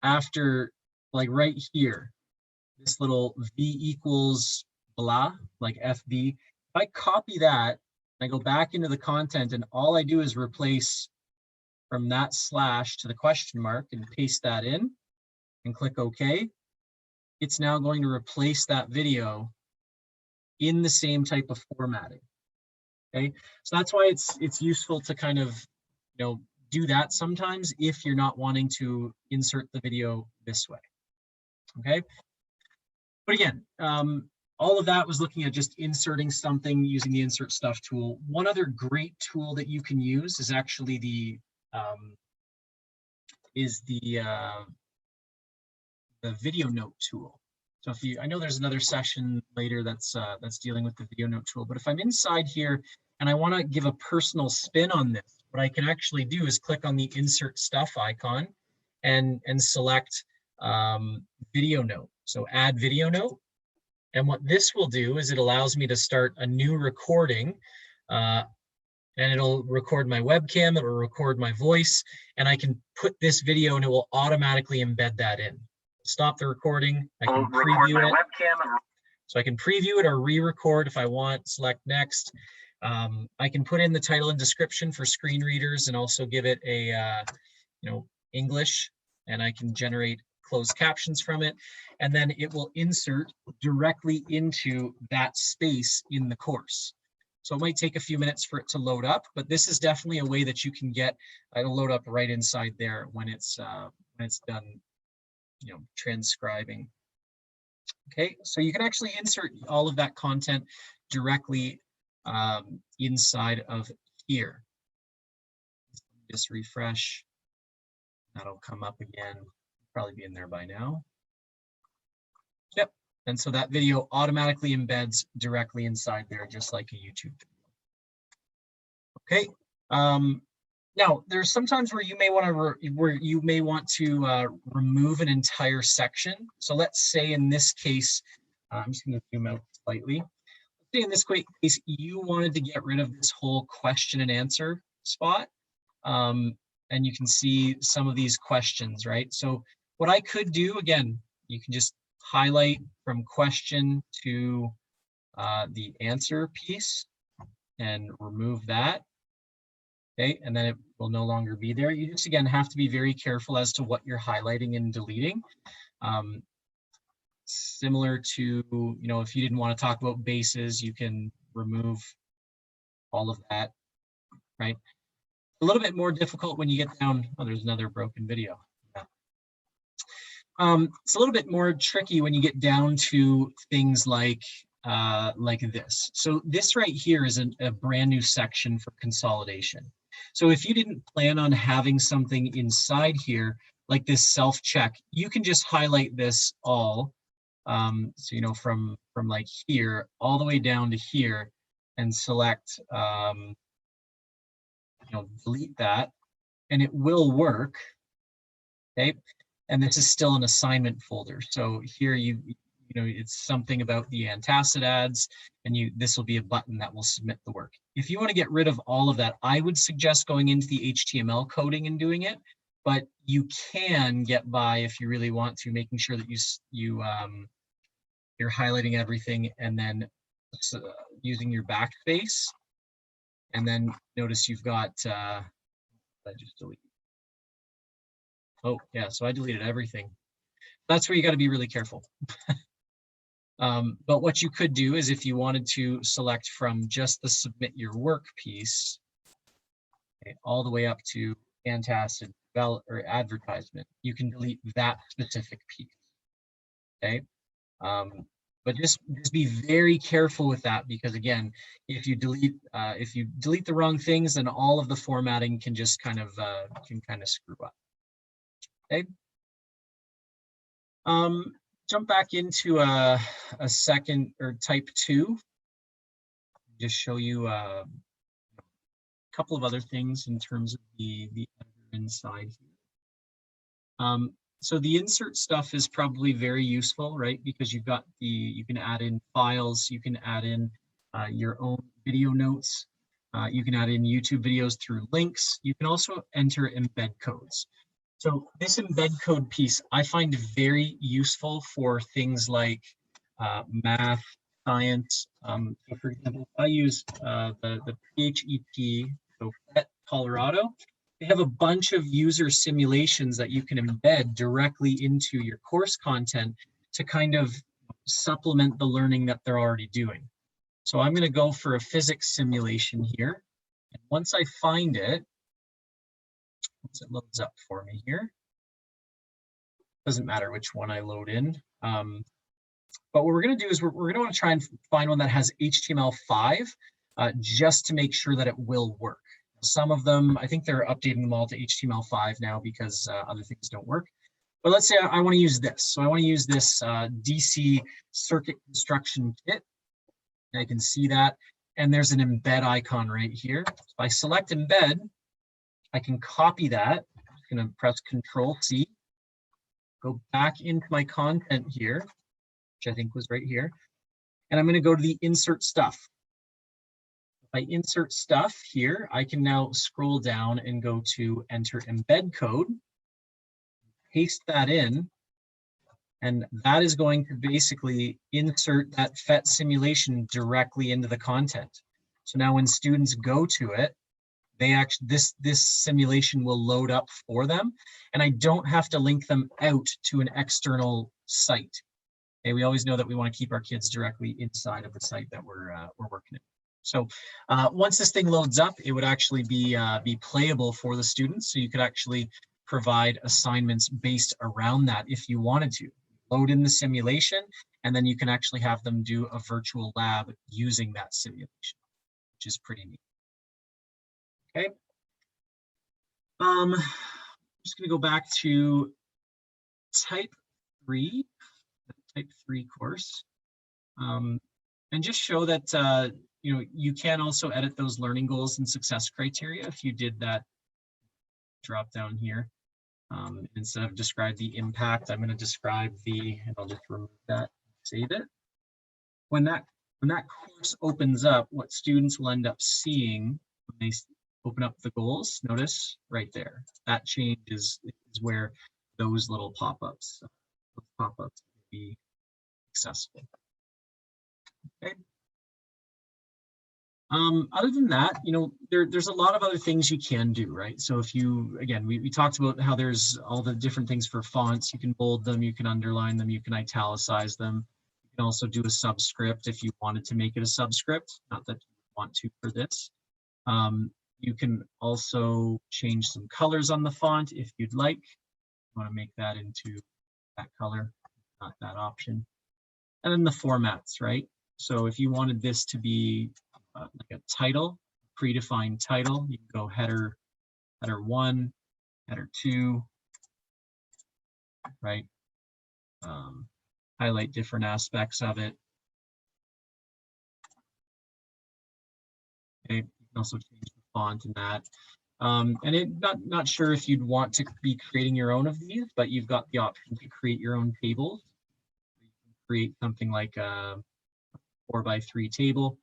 after, like right here, this little V equals blah, like FB. If I copy that, I go back into the content, and all I do is replace from that slash to the question mark and paste that in and click OK. It's now going to replace that video in the same type of formatting. Okay, so that's why it's useful to kind of, you know, do that sometimes if you're not wanting to insert the video this way. Okay. But again, all of that was looking at just inserting something using the insert stuff tool. One other great tool that you can use is actually the video note tool. So if you, I know there's another session later that's dealing with the video note tool, but if I'm inside here and I want to give a personal spin on this, what I can actually do is click on the insert stuff icon, and select video note. So add video note. And what this will do is it allows me to start a new recording, and it'll record my webcam, it'll record my voice, and I can put this video and it will automatically embed that in. Stop the recording, I can preview it. So I can preview it or re-record if I want, select next. I can put in the title and description for screen readers and also give it a, English, and I can generate closed captions from it. And then it will insert directly into that space in the course. So it might take a few minutes for it to load up, but this is definitely a way that you can get it'll load up right inside there when it's done, transcribing. Okay, so you can actually insert all of that content directly inside of here. Just refresh. That'll come up again. Probably be in there by now. Yep. And so that video automatically embeds directly inside there, just like a YouTube video. Okay. Now, there's sometimes where you may want to remove an entire section. So let's say in this case, I'm just going to zoom out slightly. Let's say in this case, you wanted to get rid of this whole question and answer spot. And you can see some of these questions, right? So what I could do, again, you can just highlight from question to the answer piece and remove that. Okay, and then it will no longer be there. You just, again, have to be very careful as to what you're highlighting and deleting. Similar to, if you didn't want to talk about bases, you can remove all of that, right? A little bit more difficult when you get down, oh, there's another broken video. Yeah. It's a little bit more tricky when you get down to things like this. So this right here is a brand new section for consolidation. So if you didn't plan on having something inside here, like this self-check, you can just highlight this all. So, from like here all the way down to here and select, delete that, and it will work. Okay. And this is still an assignment folder. So here it's something about the antacid ads, and this will be a button that will submit the work. If you want to get rid of all of that, I would suggest going into the HTML coding and doing it, but you can get by if you really want to, making sure that you're highlighting everything and then using your backspace. And then notice you've got, I just delete. Oh yeah, so I deleted everything. That's where you got to be really careful. But what you could do is if you wanted to select from just the submit your work piece, okay, all the way up to antacid or advertisement, you can delete that specific piece. Okay. But just be very careful with that, because again, if you delete the wrong things, then all of the formatting can just kind of screw up. Okay. Jump back into a second or type 2. Just show you a couple of other things in terms of the editor inside here. So the insert stuff is probably very useful, right? Because you can add in files, you can add in your own video notes, you can add in YouTube videos through links. You can also enter embed codes. So this embed code piece I find very useful for things like math, science. So for example, I use the PHET, so PET Colorado. They have a bunch of user simulations that you can embed directly into your course content to kind of supplement the learning that they're already doing. So I'm going to go for a physics simulation here. And once I find it, once it loads up for me here, doesn't matter which one I load in. But what we're going to do is we're going to want to try and find one that has HTML5 just to make sure that it will work. Some of them, I think they're updating them all to HTML5 now because other things don't work. But let's say I want to use this. So I want to use this DC circuit construction kit. I can see that. And there's an embed icon right here. If I select embed, I can copy that just going to press Control-C, go back into my content here, which I think was right here, and I'm going to go to the Insert Stuff. If I insert stuff here, I can now scroll down and go to Enter Embed Code, paste that in, and that is going to basically insert that PhET simulation directly into the content. So now when students go to it, they actually, this simulation will load up for them, and I don't have to link them out to an external site. Okay, we always know that we want to keep our kids directly inside of the site that we're working in. So once this thing loads up, it would actually be playable for the students. So you could actually provide assignments based around that if you wanted to. Load in the simulation, and then you can actually have them do a virtual lab using that simulation, which is pretty neat. Okay. I'm just going to go back to type 3 course, and just show that you can also edit those learning goals and success criteria if you did that drop down here. Instead of describe the impact, I'm going to describe and I'll just remove that, save it. When that course opens up, what students will end up seeing when they open up the goals, notice right there, that change is where those little pop-ups will be accessible. Okay. Other than that, there's a lot of other things you can do, right? So if you, again, we talked about how there's all the different things for fonts. You can bold them, you can underline them, you can italicize them. You can also do a subscript if you wanted to make it a subscript, not that you want to for this. You can also change some colors on the font if you'd like. You want to make that into that color, not that option. And then the formats, right? So if you wanted this to be like a title, predefined title, you can go header 1, header 2, right? Highlight different aspects of it. Okay, you can also change the font in that. And not sure if you'd want to be creating your own of these, but you've got the option to create your own tables. You can create something like a 4x3 table.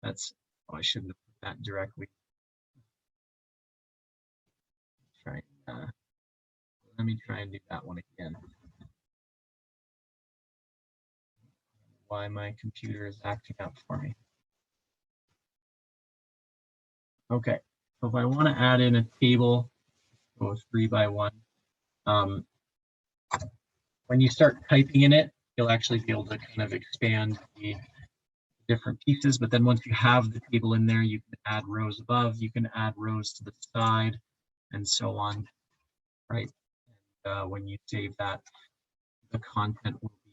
That's, oh, I shouldn't have put that directly. Let me try and do that one again. Why my computer is acting up for me. Okay, so if I want to add in a table, go 3x1. When you start typing in it, you'll actually be able to kind of expand the different pieces, but then once you have the table in there, you can add rows above, you can add rows to the side, and so on, right? And when you save that, the content will be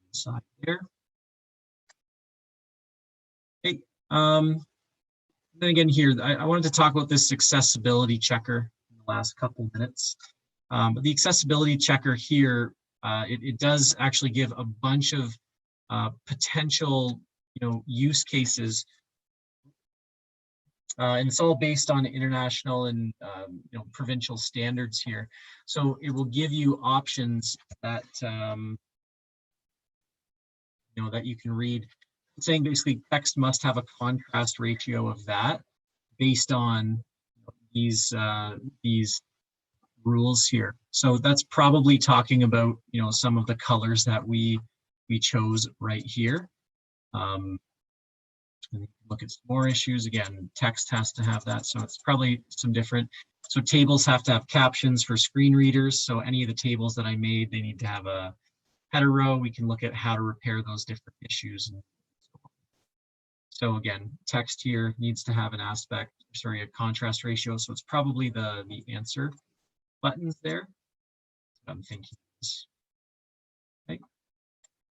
inside there. Okay. Then again here, I wanted to talk about this accessibility checker in the last couple minutes. But the accessibility checker here, it does actually give a bunch of potential, use cases, and it's all based on international and provincial standards here. So it will give you options that that you can read. It's saying basically text must have a contrast ratio of that based on these rules here. So that's probably talking about some of the colors that we chose right here. Look at some more issues. Again, text has to have that, so it's probably some different. So tables have to have captions for screen readers. So any of the tables that I made, they need to have a header row. We can look at how to repair those different issues. So again, text here needs to have a contrast ratio. So it's probably the answer buttons there. I'm thinking. Okay.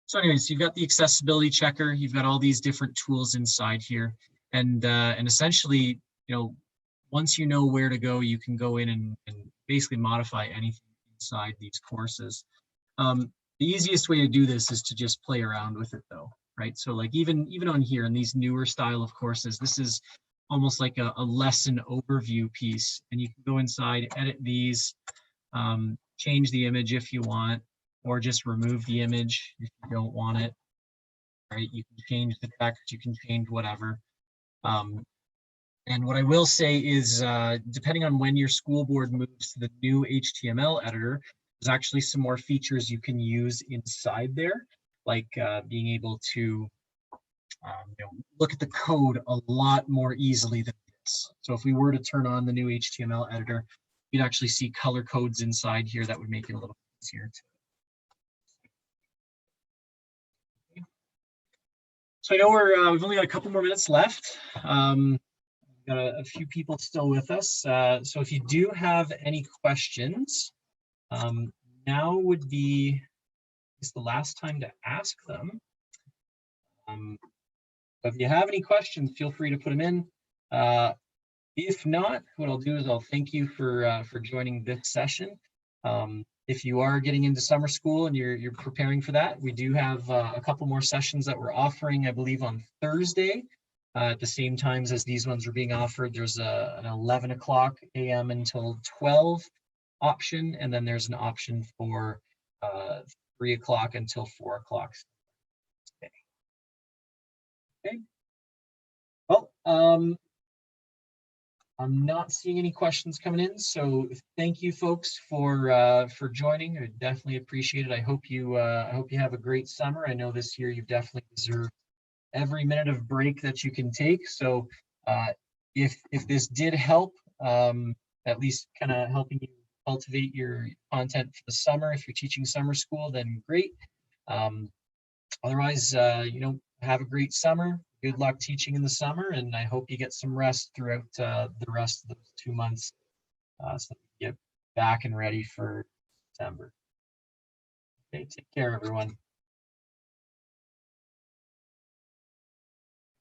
So anyways, you've got the accessibility checker. You've got all these different tools inside here, and essentially, once you know where to go, you can go in and basically modify anything inside these courses. The easiest way to do this is to just play around with it, though, right? So like even on here in these newer style of courses, this is almost like a lesson overview piece, and you can go inside, edit these, change the image if you want, or just remove the image if you don't want it. Right? You can change the text, you can change whatever. And what I will say is, depending on when your school board moves to the new HTML editor, there's actually some more features you can use inside there, like being able to look at the code a lot more easily than this. So if we were to turn on the new HTML editor, you'd actually see color codes inside here that would make it a little easier to. So I know we've only got a couple more minutes left. Got a few people still with us. So if you do have any questions, now would be the last time to ask them. If you have any questions, feel free to put them in. If not, what I'll do is I'll thank you for joining this session. If you are getting into summer school and you're preparing for that, we do have a couple more sessions that we're offering, I believe, on Thursday. At the same times as these ones are being offered. There's an 11 o'clock a.m. until 12 option, and then there's an option for 3 o'clock until 4 o'clock. Okay. Well, I'm not seeing any questions coming in, so thank you folks for joining. I definitely appreciate it. I hope you have a great summer. I know this year you've definitely deserved every minute of break that you can take. So if this did help, at least kind of helping you cultivate your content for the summer, if you're teaching summer school, then great. Otherwise, have a great summer. Good luck teaching in the summer, and I hope you get some rest throughout the rest of those 2 months so you get back and ready for September. Okay, take care, everyone.